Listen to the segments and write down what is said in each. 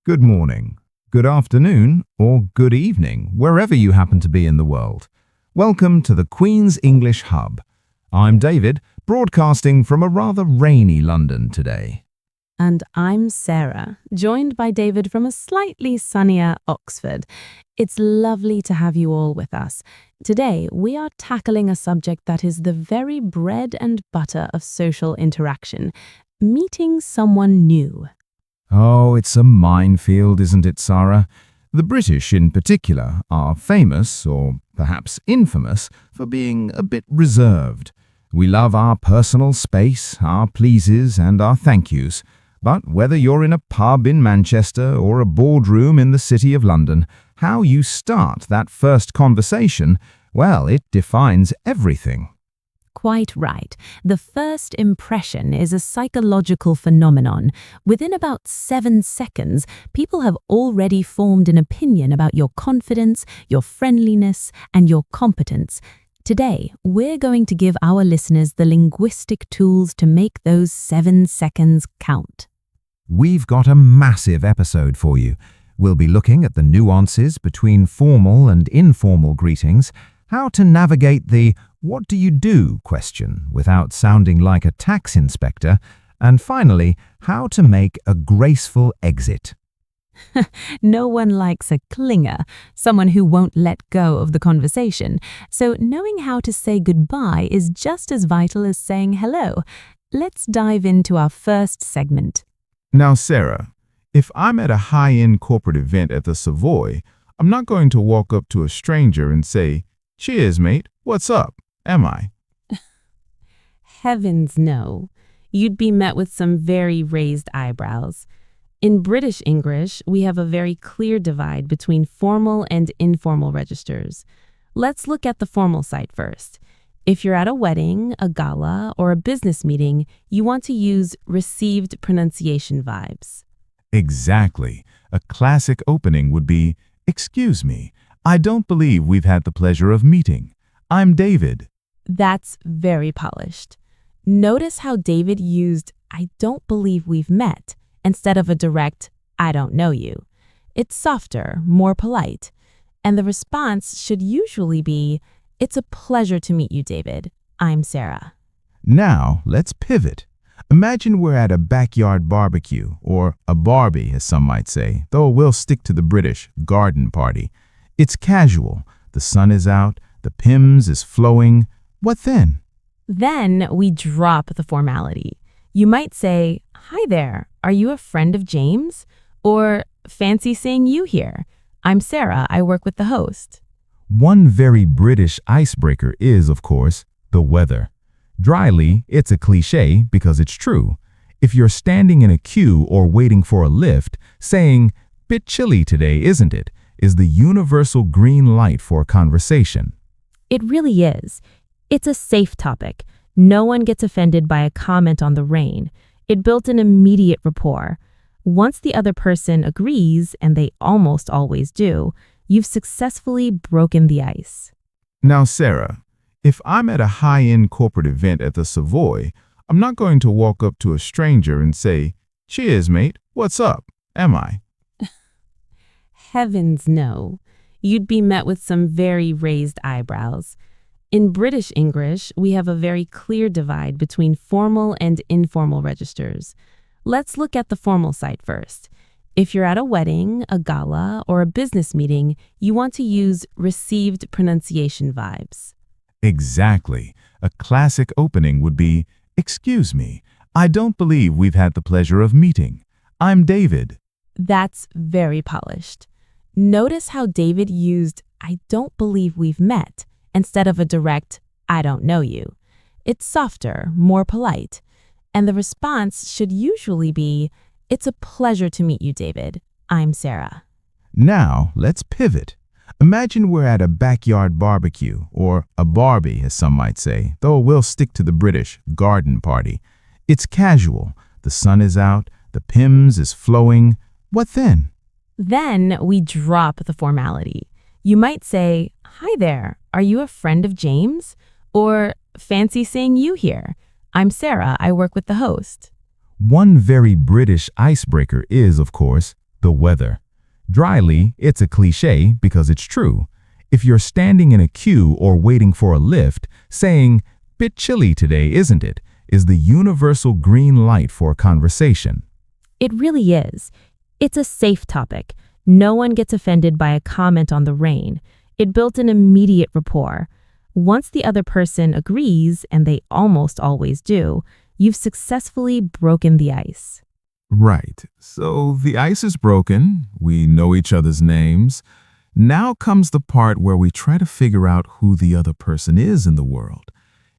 Good morning, good afternoon, or good evening, wherever you happen to be in the world. Welcome to the Queen's English Hub. I'm David, broadcasting from a rather rainy London today. And I'm Sarah, joined by David from a slightly sunnier Oxford. It's lovely to have you all with us. Today, we are tackling a subject that is the very bread and butter of social interaction, meeting someone new. Oh, it's a minefield, isn't it, Sarah? The British, in particular, are famous, or perhaps infamous, for being a bit reserved. We love our personal space, our pleases, and our thank yous. But whether you're in a pub in Manchester or a boardroom in the City of London, how you start that first conversation, well, it defines everything. Quite right. The first impression is a psychological phenomenon. Within about 7 seconds, people have already formed an opinion about your confidence, your friendliness, and your competence. Today, we're going to give our listeners the linguistic tools to make those 7 seconds count. We've got a massive episode for you. We'll be looking at the nuances between formal and informal greetings, how to navigate the "what do you do" question without sounding like a tax inspector, and finally, how to make a graceful exit. No one likes a clinger, someone who won't let go of the conversation. So knowing how to say goodbye is just as vital as saying hello. Let's dive into our first segment. Now, Sarah, if I'm at a high-end corporate event at the Savoy, I'm not going to walk up to a stranger and say, "Cheers, mate, what's up?" am I? Heavens no. You'd be met with some very raised eyebrows. In British English, we have a very clear divide between formal and informal registers. Let's look at the formal side first. If you're at a wedding, a gala, or a business meeting, you want to use received pronunciation vibes. Exactly. A classic opening would be, "Excuse me, I don't believe we've had the pleasure of meeting. I'm David." That's very polished. Notice how David used "I don't believe we've met" instead of a direct "I don't know you." It's softer, more polite. And the response should usually be, "It's a pleasure to meet you, David. I'm Sarah." Now, let's pivot. Imagine we're at a backyard barbecue, or a Barbie, as some might say, though we'll stick to the British garden party. It's casual. The sun is out, the Pimm's is flowing. What then? Then we drop the formality. You might say, "Hi there, are you a friend of James?" Or, "Fancy seeing you here. I'm Sarah, I work with the host." One very British icebreaker is, of course, the weather. Dryly, it's a cliché because it's true. If you're standing in a queue or waiting for a lift, saying, "Bit chilly today, isn't it?" is the universal green light for a conversation. It really is. It's a safe topic. No one gets offended by a comment on the rain. It built an immediate rapport. Once the other person agrees, and they almost always do, you've successfully broken the ice. Now, Sarah, if I'm at a high-end corporate event at the Savoy, I'm not going to walk up to a stranger and say, "Cheers, mate, what's up?" am I? Heavens no. You'd be met with some very raised eyebrows. In British English, we have a very clear divide between formal and informal registers. Let's look at the formal side first. If you're at a wedding, a gala, or a business meeting, you want to use received pronunciation vibes. Exactly. A classic opening would be, "Excuse me, I don't believe we've had the pleasure of meeting. I'm David." That's very polished. Notice how David used "I don't believe we've met" instead of a direct "I don't know you." It's softer, more polite. And the response should usually be, "It's a pleasure to meet you, David. I'm Sarah." Now, let's pivot. Imagine we're at a backyard barbecue, or a Barbie, as some might say, though we'll stick to the British garden party. It's casual. The sun is out, the Pimm's is flowing. What then? Then we drop the formality. You might say, "Hi there, are you a friend of James?" Or, "Fancy seeing you here. I'm Sarah, I work with the host." One very British icebreaker is, of course, the weather. Dryly, it's a cliché because it's true. If you're standing in a queue or waiting for a lift, saying, "Bit chilly today, isn't it?" is the universal green light for a conversation. It really is. It's a safe topic. No one gets offended by a comment on the rain. It built an immediate rapport. Once the other person agrees, and they almost always do, you've successfully broken the ice. Right. So the ice is broken. We know each other's names. Now comes the part where we try to figure out who the other person is in the world.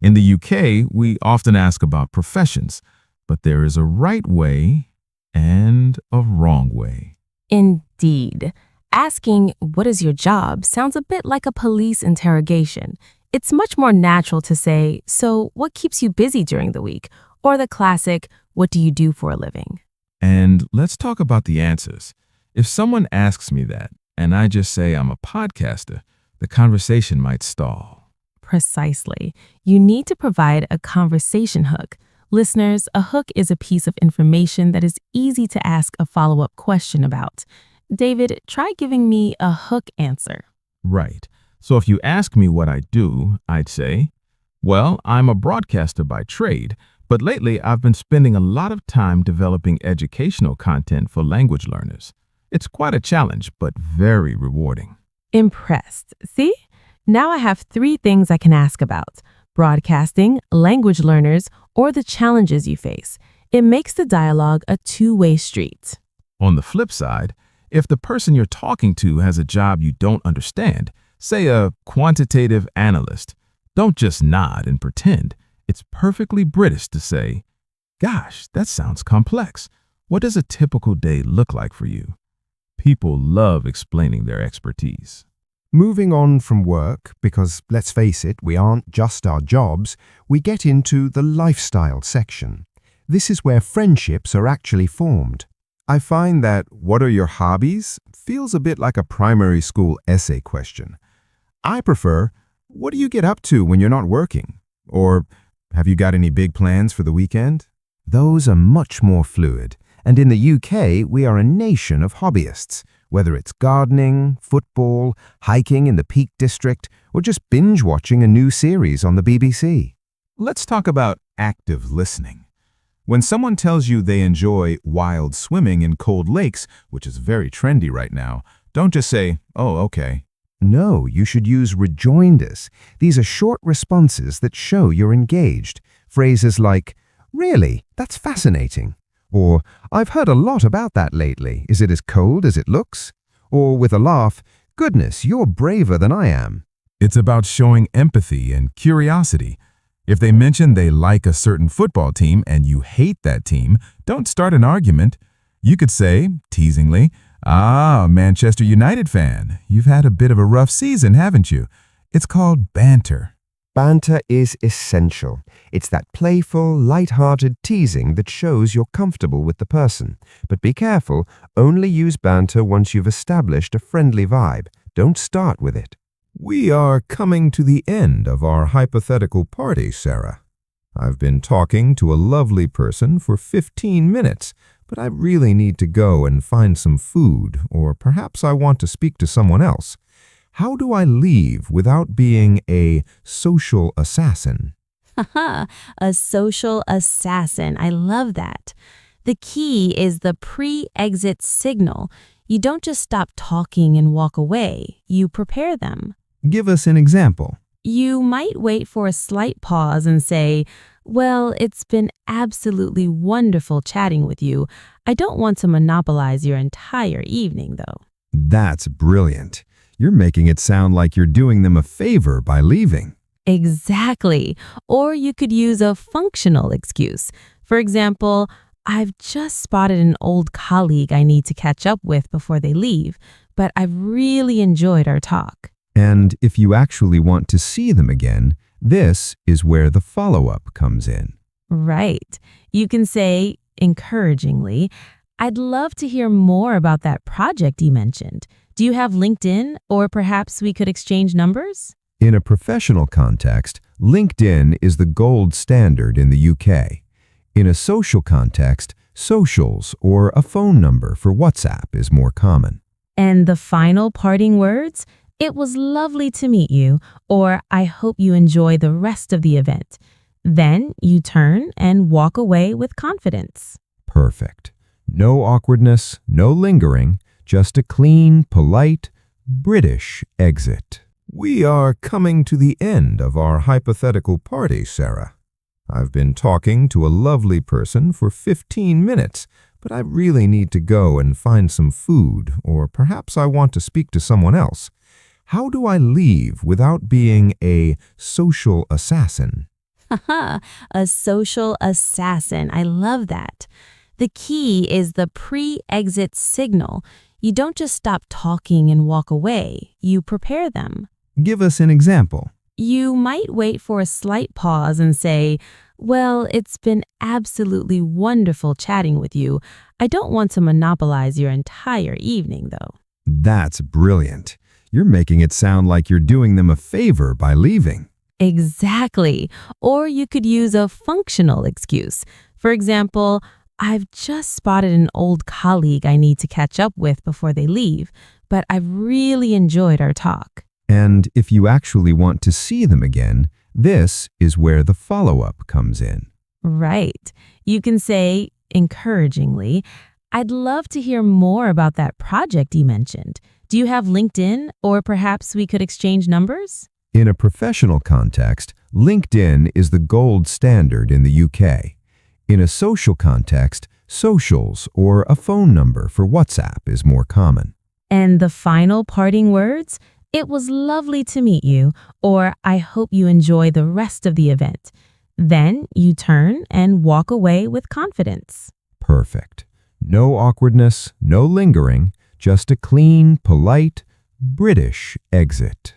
In the UK, we often ask about professions, but there is a right way and a wrong way. Indeed. Asking, "What is your job?" sounds a bit like a police interrogation. It's much more natural to say, "So, what keeps you busy during the week?" Or the classic, "What do you do for a living?" And let's talk about the answers. If someone asks me that, and I just say I'm a podcaster, the conversation might stall. Precisely. You need to provide a conversation hook. Listeners, a hook is a piece of information that is easy to ask a follow-up question about. David, try giving me a hook answer. Right. So if you ask me what I do, I'd say, well, I'm a broadcaster by trade, but lately I've been spending a lot of time developing educational content for language learners. It's quite a challenge, but very rewarding. Impressed. See? Now I have 3 things I can ask about: broadcasting, language learners, or the challenges you face. It makes the dialogue a two-way street. On the flip side, if the person you're talking to has a job you don't understand, say a quantitative analyst, don't just nod and pretend. It's perfectly British to say, "Gosh, that sounds complex. What does a typical day look like for you?" People love explaining their expertise. Moving on from work, because let's face it, we aren't just our jobs, we get into the lifestyle section. This is where friendships are actually formed. I find that "what are your hobbies?" feels a bit like a primary school essay question. I prefer, "what do you get up to when you're not working?" Or, "have you got any big plans for the weekend?" Those are much more fluid. And in the UK, we are a nation of hobbyists. Whether it's gardening, football, hiking in the Peak District, or just binge-watching a new series on the BBC. Let's talk about active listening. When someone tells you they enjoy wild swimming in cold lakes, which is very trendy right now, don't just say, "Oh, okay." No, you should use rejoinders. These are short responses that show you're engaged. Phrases like, "Really? That's fascinating." Or, "I've heard a lot about that lately. Is it as cold as it looks?" Or with a laugh, "Goodness, you're braver than I am." It's about showing empathy and curiosity. If they mention they like a certain football team and you hate that team, don't start an argument. You could say, teasingly, "Ah, Manchester United fan. You've had a bit of a rough season, haven't you?" It's called banter. Banter is essential. It's that playful, light-hearted teasing that shows you're comfortable with the person. But be careful, only use banter once you've established a friendly vibe. Don't start with it. We are coming to the end of our hypothetical party, Sarah. I've been talking to a lovely person for 15 minutes, but I really need to go and find some food, or perhaps I want to speak to someone else. How do I leave without being a social assassin? Haha, a social assassin. I love that. The key is the pre-exit signal. You don't just stop talking and walk away. You prepare them. Give us an example. You might wait for a slight pause and say, "Well, it's been absolutely wonderful chatting with you. I don't want to monopolize your entire evening, though." That's brilliant. You're making it sound like you're doing them a favor by leaving. Exactly. Or you could use a functional excuse. For example, "I've just spotted an old colleague I need to catch up with before they leave, but I've really enjoyed our talk." And if you actually want to see them again, this is where the follow-up comes in. Right. You can say, encouragingly, "I'd love to hear more about that project you mentioned. Do you have LinkedIn, or perhaps we could exchange numbers?" In a professional context, LinkedIn is the gold standard in the UK. In a social context, Socials or a phone number for WhatsApp is more common. And the final parting words, it was lovely to meet you, or I hope you enjoy the rest of the event. Then you turn and walk away with confidence. Perfect. No awkwardness, no lingering, just a clean, polite, British exit. We are coming to the end of our hypothetical party, Sarah. I've been talking to a lovely person for 15 minutes, but I really need to go and find some food, or perhaps I want to speak to someone else. How do I leave without being a social assassin? Haha, a social assassin. I love that. The key is the pre-exit signal. You don't just stop talking and walk away. You prepare them. Give us an example. You might wait for a slight pause and say, well, it's been absolutely wonderful chatting with you. I don't want to monopolize your entire evening, though. That's brilliant. You're making it sound like you're doing them a favor by leaving. Exactly. Or you could use a functional excuse. For example, I've just spotted an old colleague I need to catch up with before they leave, but I've really enjoyed our talk. And if you actually want to see them again, this is where the follow-up comes in. Right. You can say, encouragingly, I'd love to hear more about that project you mentioned. Do you have LinkedIn, or perhaps we could exchange numbers? In a professional context, LinkedIn is the gold standard in the UK. In a social context, socials or a phone number for WhatsApp is more common. And the final parting words, it was lovely to meet you, or I hope you enjoy the rest of the event. Then you turn and walk away with confidence. Perfect. No awkwardness, no lingering, just a clean, polite, British exit.